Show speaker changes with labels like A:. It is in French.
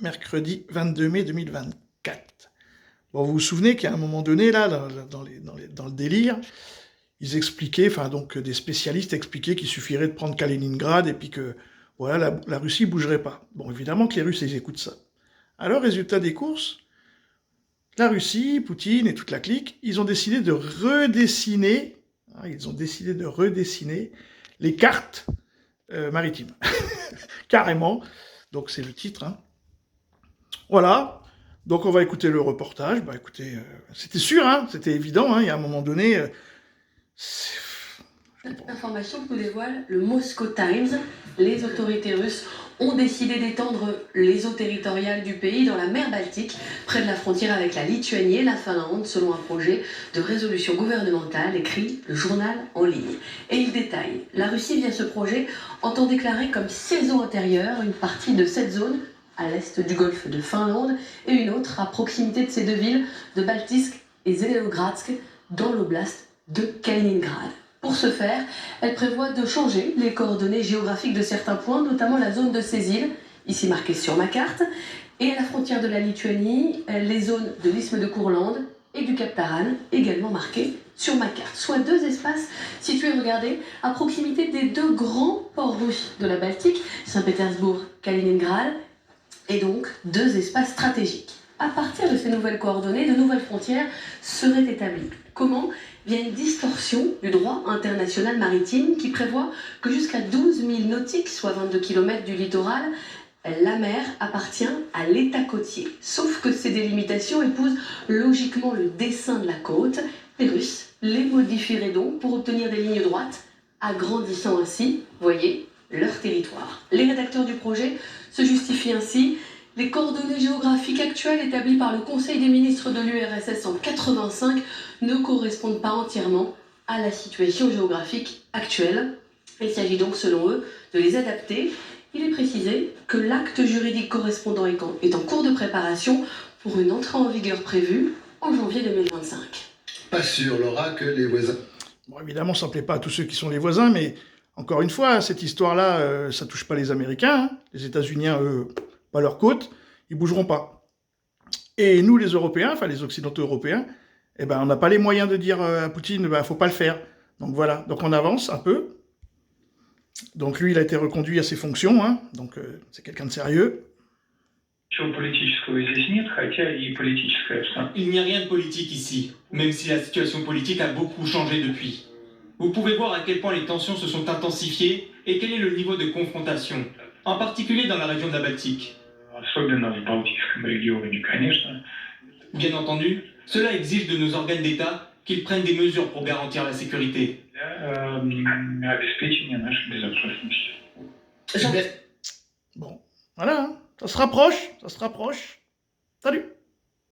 A: mercredi 22 mai 2024. Bon, vous vous souvenez qu'à un moment donné, là, dans le délire, ils expliquaient, enfin donc des spécialistes expliquaient qu'il suffirait de prendre Kaliningrad et puis que voilà, la Russie bougerait pas. Bon, évidemment que les Russes, ils écoutent ça. Alors, résultat des courses, la Russie, Poutine et toute la clique, ils ont décidé de redessiner, les cartes maritimes. Carrément. Donc c'est le titre. Hein. Voilà. Donc on va écouter le reportage. Bah écoutez, c'était sûr, hein, c'était évident. Hein, il y a un moment donné.
B: Cette information que nous dévoile le Moscow Times. Les autorités russes ont décidé d'étendre les eaux territoriales du pays dans la mer Baltique, près de la frontière avec la Lituanie et la Finlande, selon un projet de résolution gouvernementale, écrit le journal en ligne. Et il détaille, la Russie via ce projet entend déclarer comme ses eaux intérieures une partie de cette zone à l'est du golfe de Finlande et une autre à proximité de ces deux villes de Baltisk et Zelenogradsk dans l'oblast de Kaliningrad. Pour ce faire, elle prévoit de changer les coordonnées géographiques de certains points, notamment la zone de ces îles, ici marquée sur ma carte, et à la frontière de la Lituanie, les zones de l'isthme de Courlande et du Cap Taran, également marquées sur ma carte. Soit deux espaces situés, regardez, à proximité des deux grands ports russes de la Baltique, Saint-Pétersbourg, Kaliningrad, et donc deux espaces stratégiques. À partir de ces nouvelles coordonnées, de nouvelles frontières seraient établies. Comment ? Via une distorsion du droit international maritime qui prévoit que jusqu'à 12 000 nautiques, soit 22 km du littoral, la mer appartient à l'État côtier. Sauf que ces délimitations épousent logiquement le dessin de la côte. Les Russes les modifieraient donc pour obtenir des lignes droites, agrandissant ainsi, voyez, leur territoire. Les rédacteurs du projet se justifient ainsi. Les coordonnées géographiques actuelles établies par le Conseil des ministres de l'URSS en 1985 ne correspondent pas entièrement à la situation géographique actuelle. Il s'agit donc, selon eux, de les adapter. Il est précisé que l'acte juridique correspondant est en cours de préparation pour une entrée en vigueur prévue en janvier 2025.
C: Pas sûr, Laura, que les voisins...
A: Bon, évidemment, ça ne plaît pas à tous ceux qui sont les voisins, mais encore une fois, cette histoire-là, ça touche pas les Américains. Hein. Les États-Unis, eux, pas leur côte, ils bougeront pas. Et nous, les Européens, enfin les Occidentaux européens, eh ben, on n'a pas les moyens de dire à Poutine, ben, faut pas le faire. Donc voilà, donc on avance un peu. Donc lui, il a été reconduit à ses fonctions, hein. Donc c'est quelqu'un de sérieux.
D: Il n'y a rien de politique ici, même si la situation politique a beaucoup changé depuis. Vous pouvez voir à quel point les tensions se sont intensifiées et quel est le niveau de confrontation, en particulier dans la région de la Baltique. Bien entendu, cela exige de nos organes d'État qu'ils prennent des mesures pour garantir la sécurité.
A: Bon, voilà, hein. Ça se rapproche. Salut.